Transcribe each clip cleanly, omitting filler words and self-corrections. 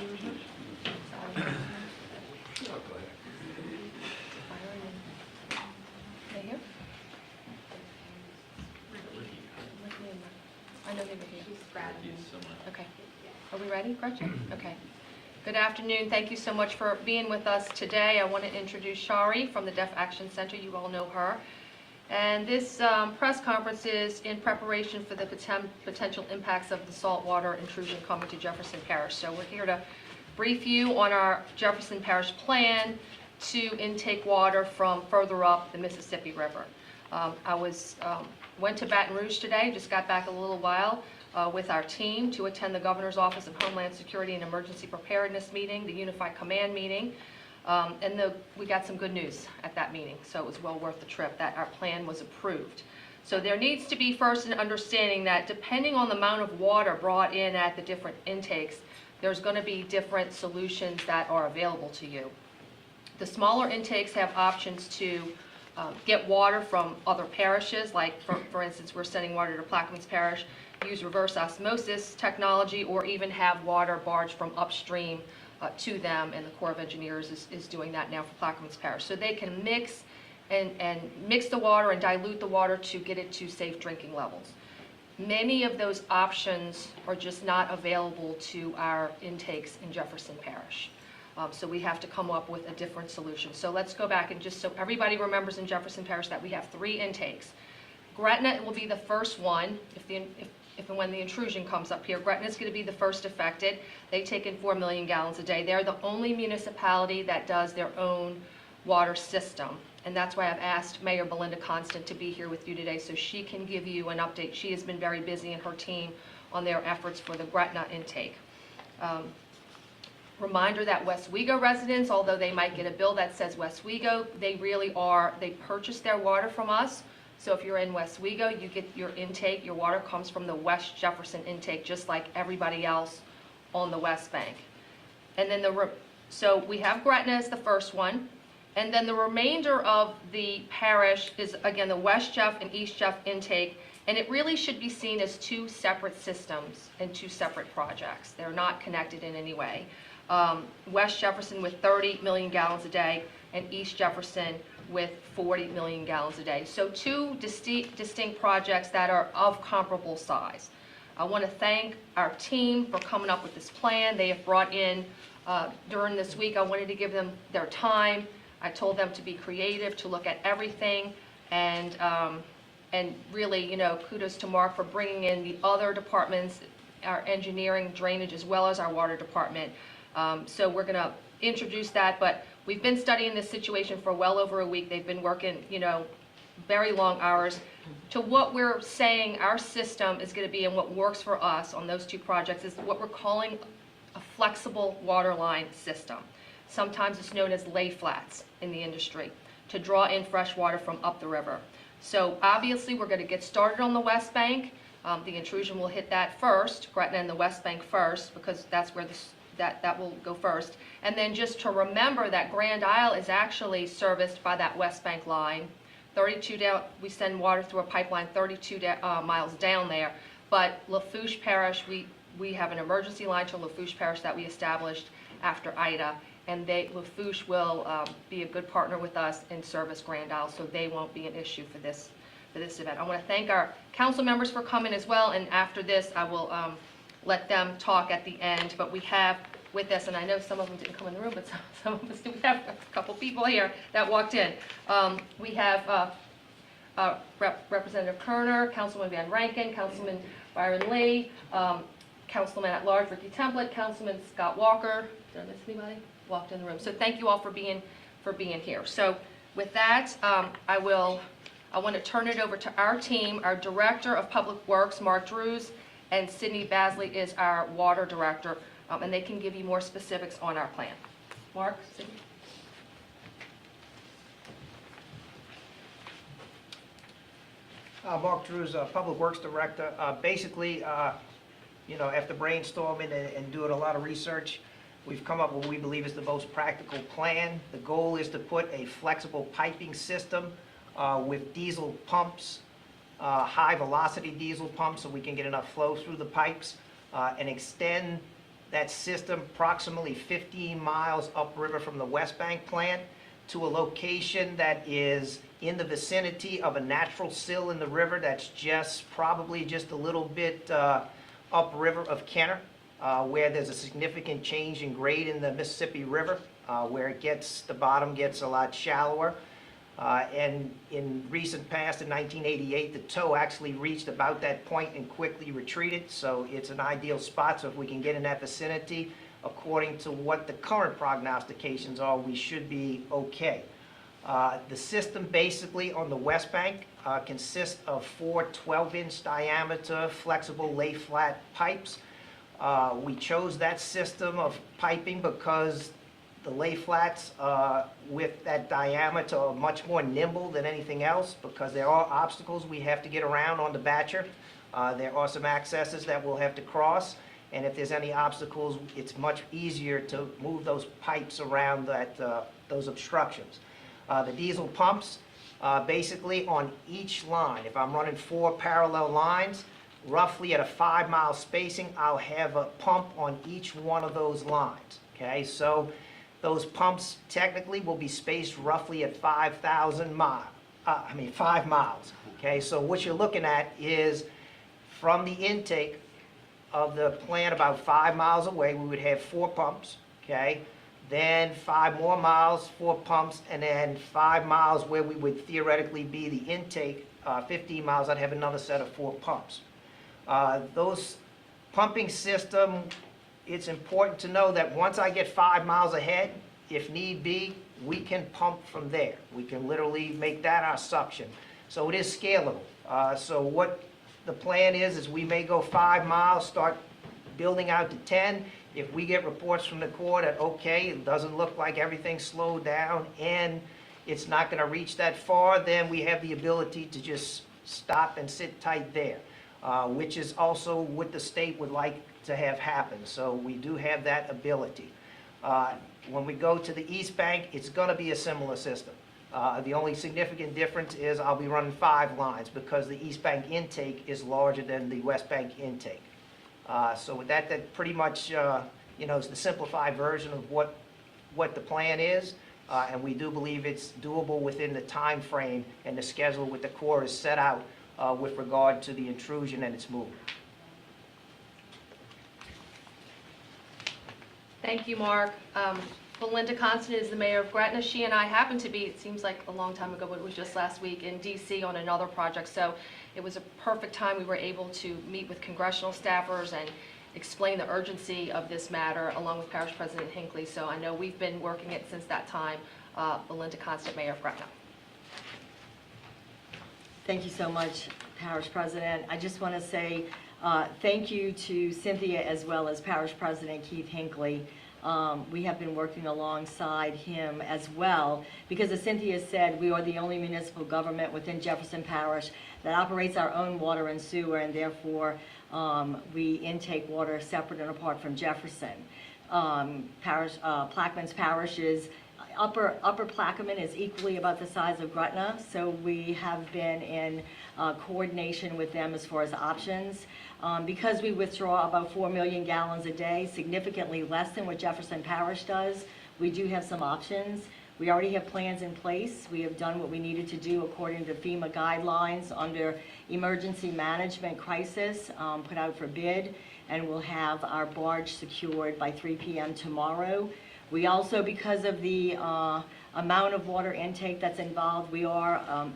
They here? I know they were here. Okay. Are we ready, Gretchen? Okay. Good afternoon. Thank you so much for being with us today. I want to introduce Shari from the Deaf Action Center. You all know her. And this press conference is in preparation for the potential impacts of the saltwater intrusion coming to Jefferson Parish. So we're here to brief you on our Jefferson Parish plan to intake water from further up the Mississippi River. I went to Baton Rouge today, just got back a little while with our team to attend the Governor's Office of Homeland Security and Emergency Preparedness meeting, the Unified Command meeting. We got some good news at that meeting, so it was well worth the trip that our plan was approved. So there needs to be first an understanding that depending on the amount of water brought in at the different intakes, there's going to be different solutions that are available to you. The smaller intakes have options to get water from other parishes, like for instance, we're sending water to Plaquemines Parish, use reverse osmosis technology, or even have water barged from upstream to them, and the Corps of Engineers is doing that now for Plaquemines Parish. So they can mix and mix the water and dilute the water to get it to safe drinking levels. Many of those options are just not available to our intakes in Jefferson Parish. So we have to come up with a different solution. So let's go back and just so everybody remembers in Jefferson Parish that we have 3 intakes. Gretna will be the first one if and when the intrusion comes up here. Gretna is going to be the first affected. They take in 4 million gallons a day. They're the only municipality that does their own water system. And that's why I've asked Mayor Belinda Constant to be here with you today so she can give you an update. She has been very busy and her team on their efforts for the Gretna intake. Reminder that Westwego residents, although they might get a bill that says Westwego, they purchase their water from us. So if you're in Westwego, you get your intake, your water comes from the West Jefferson intake, just like everybody else on the West Bank. And then so we have Gretna as the first one. And then the remainder of the parish is, again, the West Jeff and East Jeff intake. And it really should be seen as 2 separate systems and 2 separate projects. They're not connected in any way. West Jefferson with 30 million gallons a day and East Jefferson with 40 million gallons a day. So 2 distinct projects that are of comparable size. I want to thank our team for coming up with this plan. They have brought in, during this week, I wanted to give them their time. I told them to be creative, to look at everything, and really, kudos to Mark for bringing in the other departments, our engineering, drainage, as well as our water department. So we're going to introduce that, but we've been studying this situation for well over a week. They've been working, very long hours. To what we're saying our system is going to be and what works for us on those 2 projects is what we're calling a flexible water line system. Sometimes it's known as lay flats in the industry, to draw in fresh water from up the river. So obviously we're going to get started on the West Bank. The intrusion will hit that first, Gretna and the West Bank first, because that's where that will go first. And then just to remember that Grand Isle is actually serviced by that West Bank line. 32 down, we send water through a pipeline 32 miles down there. But Lafourche Parish, we have an emergency line to Lafourche Parish that we established after Ida. And Lafourche will be a good partner with us in service Grand Isle, so they won't be an issue for this event. I want to thank our council members for coming as well, and after this I will let them talk at the end. But we have with us, and I know some of them didn't come in the room, but some of us do. We have a couple people here that walked in. We have Representative Kerner, Councilman Van Rankin, Councilman Byron Lee, Councilman at Large Ricky Templett, Councilman Scott Walker. Did I miss anybody? Walked in the room. So thank you all for being here. So with that, I want to turn it over to our team. Our Director of Public Works, Mark Drews, and Sydney Basley is our Water Director, and they can give you more specifics on our plan. Mark, Sydney. Mark Drews, Public Works Director. Basically, after brainstorming and doing a lot of research, we've come up with what we believe is the most practical plan. The goal is to put a flexible piping system with diesel pumps, high velocity diesel pumps, so we can get enough flow through the pipes, and extend that system approximately 15 miles upriver from the West Bank plant to a location that is in the vicinity of a natural sill in the river that's probably just a little bit upriver of Kenner, where there's a significant change in grade in the Mississippi River, where the bottom gets a lot shallower. And in recent past, in 1988, the tow actually reached about that point and quickly retreated, so it's an ideal spot. So if we can get in that vicinity, according to what the current prognostications are, we should be okay. The system basically on the West Bank consists of 4 12-inch diameter flexible lay-flat pipes. We chose that system of piping because the lay-flats with that diameter are much more nimble than anything else, because there are obstacles we have to get around on the Batcher. There are some accesses that we'll have to cross, and if there's any obstacles, it's much easier to move those pipes around those obstructions. The diesel pumps, basically on each line, if I'm running 4 parallel lines, roughly at a 5-mile spacing, I'll have a pump on each one of those lines, okay? So those pumps technically will be spaced roughly at 5 miles, okay? So what you're looking at is from the intake of the plant about 5 miles away, we would have 4 pumps, okay? Then 5 more miles, 4 pumps, and then 5 miles where we would theoretically be the intake, 15 miles, I'd have another set of 4 pumps. Those pumping system, it's important to know that once I get 5 miles ahead, if need be, we can pump from there. We can literally make that our suction. So it is scalable. So what the plan is we may go 5 miles, start building out to 10. If we get reports from the Corps that, okay, it doesn't look like everything's slowed down and it's not going to reach that far, then we have the ability to just stop and sit tight there, which is also what the state would like to have happen. So we do have that ability. When we go to the East Bank, it's going to be a similar system. The only significant difference is I'll be running 5 lines because the East Bank intake is larger than the West Bank intake. So with that pretty much is the simplified version of what the plan is, and we do believe it's doable within the time frame and the schedule what the Corps has set out with regard to the intrusion and its movement. Thank you, Mark. Belinda Constant is the mayor of Gretna. She and I happened to be, it seems like a long time ago, but it was just last week, in D.C. on another project. So it was a perfect time. We were able to meet with congressional staffers and explain the urgency of this matter, along with Parish President Hinckley. So I know we've been working it since that time. Belinda Constant, mayor of Gretna. Thank you so much, Parish President. I just want to say thank you to Cynthia as well as Parish President Keith Hinckley. We have been working alongside him as well because, as Cynthia said, we are the only municipal government within Jefferson Parish that operates our own water and sewer, and therefore we intake water separate and apart from Jefferson. Plaquemines Parish is Upper Plaquemine is equally about the size of Gretna, so we have been in coordination with them as far as options. Because we withdraw about 4 million gallons a day, significantly less than what Jefferson Parish does, we do have some options. We already have plans in place. We have done what we needed to do according to FEMA guidelines under emergency management crisis, put out for bid, and we'll have our barge secured by 3 p.m. tomorrow. We also, because of the amount of water intake that's involved, we are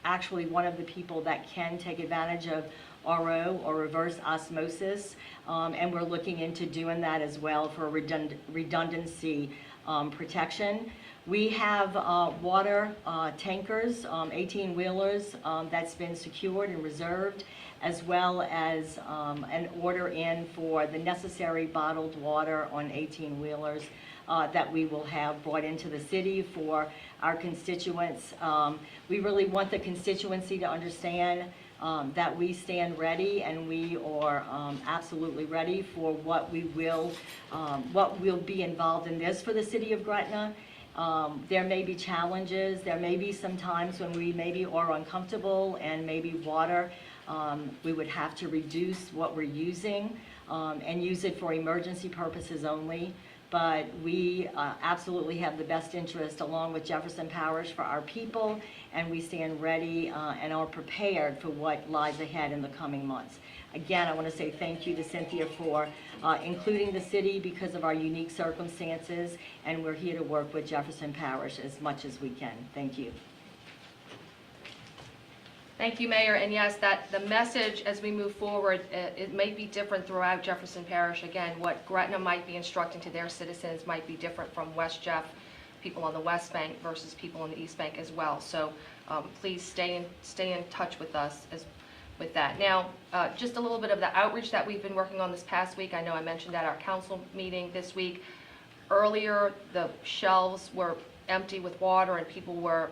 actually one of the people that can take advantage of RO or reverse osmosis, and we're looking into doing that as well for redundancy protection. We have water tankers, 18-wheelers that's been secured and reserved, as well as an order in for the necessary bottled water on 18-wheelers that we will have brought into the city for our constituents. We really want the constituency to understand that we stand ready, and we are absolutely ready for what will be involved in this for the city of Gretna. There may be challenges. There may be some times when we maybe are uncomfortable, and maybe water, we would have to reduce what we're using. and use it for emergency purposes only. But we absolutely have the best interest, along with Jefferson Parish, for our people, and we stand ready and are prepared for what lies ahead in the coming months. Again, I want to say thank you to Cynthia for including the city because of our unique circumstances, and we're here to work with Jefferson Parish as much as we can. Thank you. Thank you, Mayor. And yes, that the message as we move forward, it may be different throughout Jefferson Parish. Again, what Gretna might be instructing to their citizens might be different from West Jeff, people on the West Bank versus people on the East Bank as well. So please stay in touch with us with that. Now, just a little bit of the outreach that we've been working on this past week. I know I mentioned at our council meeting this week. Earlier, the shelves were empty with water and people were,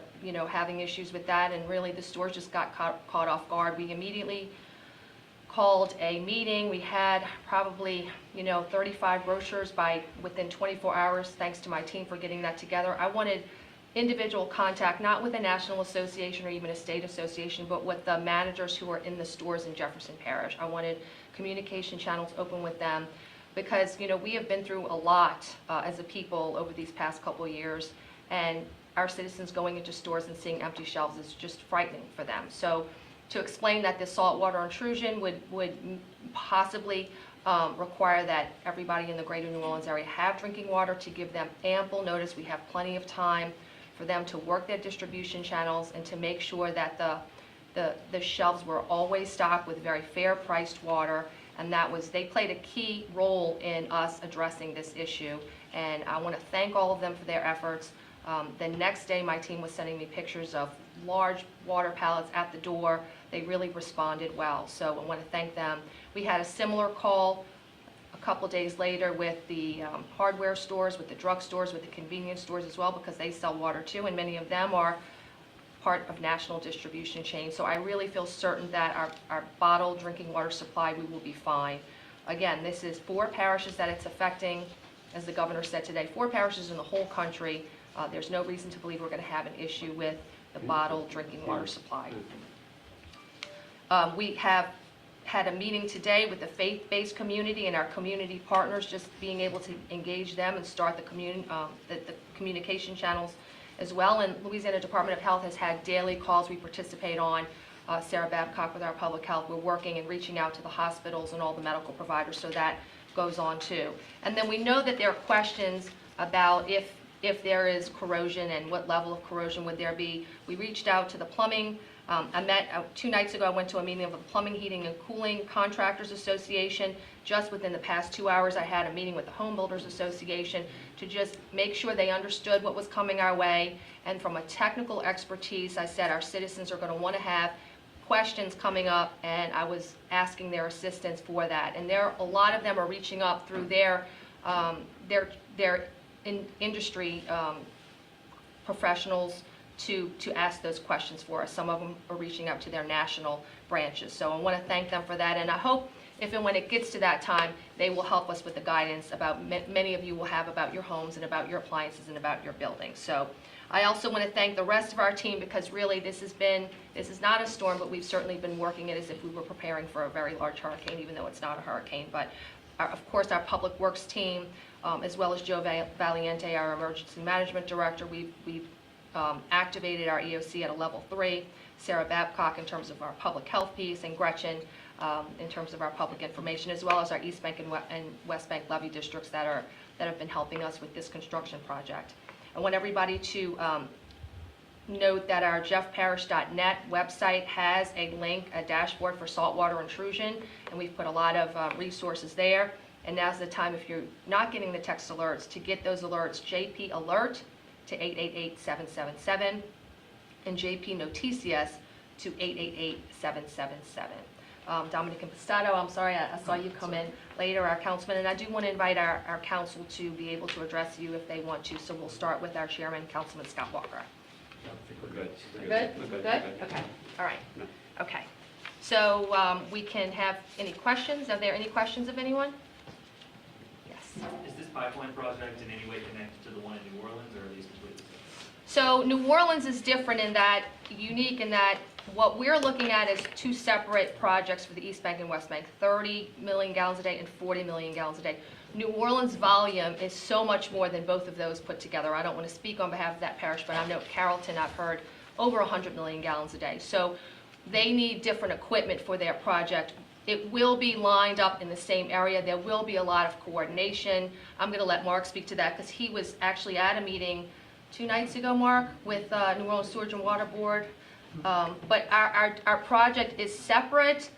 having issues with that, and really the stores just got caught off guard. We immediately called a meeting. We had probably, 35 grocers within 24 hours, thanks to my team for getting that together. I wanted individual contact, not with a national association or even a state association, but with the managers who are in the stores in Jefferson Parish. I wanted communication channels open with them because, we have been through a lot as a people over these past couple of years, and our citizens going into stores and seeing empty shelves is just frightening for them. So to explain that this saltwater intrusion would possibly require that everybody in the greater New Orleans area have drinking water, to give them ample notice. We have plenty of time for them to work their distribution channels and to make sure that the shelves were always stocked with very fair priced water, and they played a key role in us addressing this issue, and I want to thank all of them for their efforts. The next day, my team was sending me pictures of large water pallets at the door. They really responded well, so I want to thank them. We had a similar call a couple days later with the hardware stores, with the drugstores, with the convenience stores as well, because they sell water too, and many of them are part of national distribution chains. So I really feel certain that our bottled drinking water supply, we will be fine. Again, this is 4 parishes that it's affecting, as the governor said today, 4 parishes in the whole country. There's no reason to believe we're going to have an issue with the bottled drinking water supply. We have had a meeting today with the faith-based community and our community partners, just being able to engage them and start the communication channels as well. And Louisiana Department of Health has had daily calls we participate on. Sarah Babcock with our public health, we're working and reaching out to the hospitals and all the medical providers, so that goes on too. And then we know that there are questions about if there is corrosion and what level of corrosion would there be. We reached out to the plumbing. I met 2 nights ago, I went to a meeting of the Plumbing, Heating, and Cooling Contractors Association. Just within the past 2 hours, I had a meeting with the Home Builders Association to just make sure they understood what was coming our way. And from a technical expertise, I said our citizens are going to want to have questions coming up, and I was asking their assistance for that. And a lot of them are reaching up through their industry professionals to ask those questions for us. Some of them are reaching out to their national branches. So I want to thank them for that, and I hope if and when it gets to that time, they will help us with the guidance about many of you will have about your homes and about your appliances and about your buildings. So I also want to thank the rest of our team, because really this is not a storm, but we've certainly been working it as if we were preparing for a very large hurricane, even though it's not a hurricane. But of course, our Public Works team, as well as Joe Valiente, our Emergency Management Director, we've activated our EOC at a level 3. Sarah Babcock in terms of our public health piece, and Gretchen in terms of our public information, as well as our East Bank and West Bank levee districts that have been helping us with this construction project. I want everybody to note that our jeffparish.net website has a link, a dashboard for saltwater intrusion, and we've put a lot of resources there. And now's the time, if you're not getting the text alerts, to get those alerts. JP Alert to 888-777 and JP Noticias to 888-777. Dominic Impostato, I'm sorry, I saw you come in later, our councilman, and I do want to invite our council to be able to address you if they want to. So we'll start with our chairman, Councilman Scott Walker. We're good. We're good? Okay, all right, okay. So we can have any questions. Are there any questions of anyone? Yes. Is this pipeline project in any way connected to the one in New Orleans, or are these completely separate? So New Orleans is different in that, unique in that What we're looking at is two separate projects for the East Bank and West Bank, 30 million gallons a day and 40 million gallons a day. New Orleans' volume is so much more than both of those put together. I don't want to speak on behalf of that parish, but I know Carrollton, I've heard, over 100 million gallons a day. So they need different equipment for their project. It will be lined up in the same area. There will be a lot of coordination. I'm going to let Mark speak to that because he was actually at a meeting 2 nights ago, Mark, with New Orleans Sewage and Water Board. But our project is separate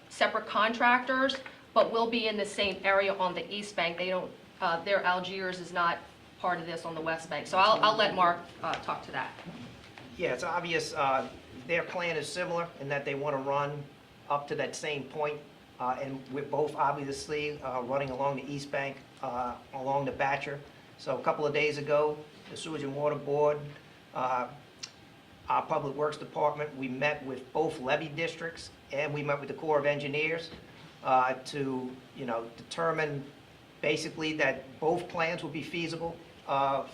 contractors, but we'll be in the same area on the East Bank. They don't, their Algiers is not part of this on the West Bank. So I'll let Mark talk to that. Yeah, it's obvious, their plan is similar in that they want to run up to that same point. And we're both obviously running along the East Bank, along the Batcher. So a couple of days ago, the Sewage and Water Board, our Public Works Department, we met with both levee districts and we met with the Corps of Engineers to, determine basically that both plans will be feasible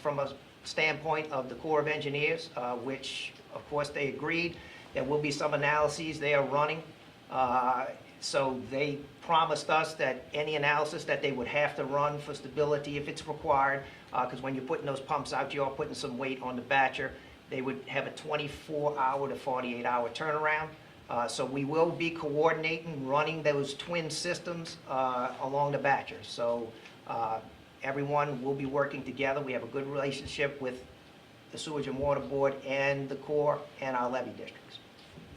from a standpoint of the Corps of Engineers, which of course they agreed. There will be some analyses they are running. So they promised us that any analysis that they would have to run for stability, if it's required, because when you're putting those pumps out, you are putting some weight on the Batcher. They would have a 24-hour to 48-hour turnaround. So we will be coordinating, running those twin systems along the Batcher. So everyone will be working together. We have a good relationship with the Sewage and Water Board and the Corps and our levee districts.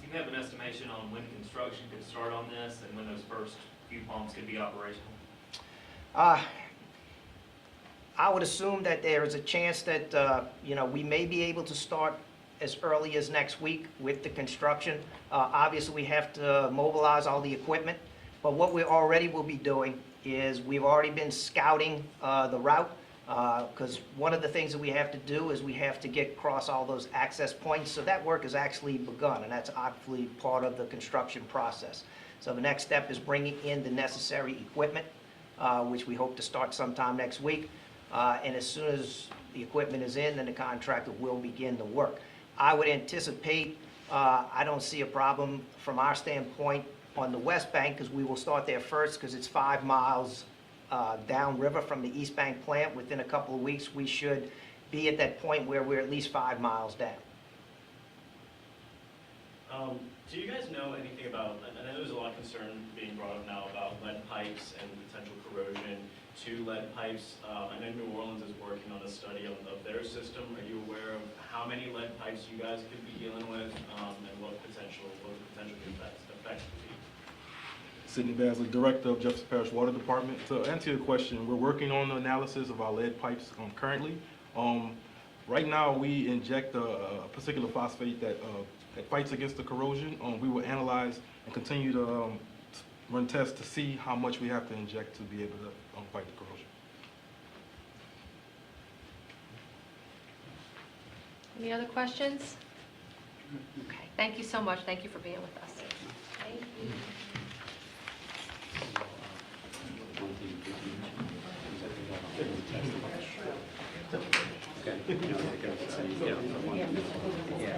Do you have an estimation on when construction could start on this and when those first few pumps could be operational? I would assume that there is a chance that, we may be able to start as early as next week with the construction. Obviously, we have to mobilize all the equipment, but what we already will be doing is we've already been scouting the route, because one of the things that we have to do is we have to get across all those access points. So that work has actually begun, and that's obviously part of the construction process. So the next step is bringing in the necessary equipment, which we hope to start sometime next week. And as soon as the equipment is in, then the contractor will begin the work. I would anticipate, I don't see a problem from our standpoint on the West Bank, because we will start there first, because it's 5 miles downriver from the East Bank plant. Within a couple of weeks, we should be at that point where we're at least 5 miles down. Do you guys know anything about, I know there's a lot of concern being brought up now about lead pipes and potential corrosion to lead pipes. I know New Orleans is working on a study of their system. Are you aware of how many lead pipes you guys could be dealing with, and what potential effects could be? Sidney Basley, Director of Jefferson Parish Water Department. To answer your question, we're working on the analysis of our lead pipes currently. Right now, we inject a particular phosphate that fights against the corrosion. We will analyze and continue to run tests to see how much we have to inject to be able to fight the corrosion. Any other questions? Okay, thank you so much. Thank you for being with us. Thank you. Yeah.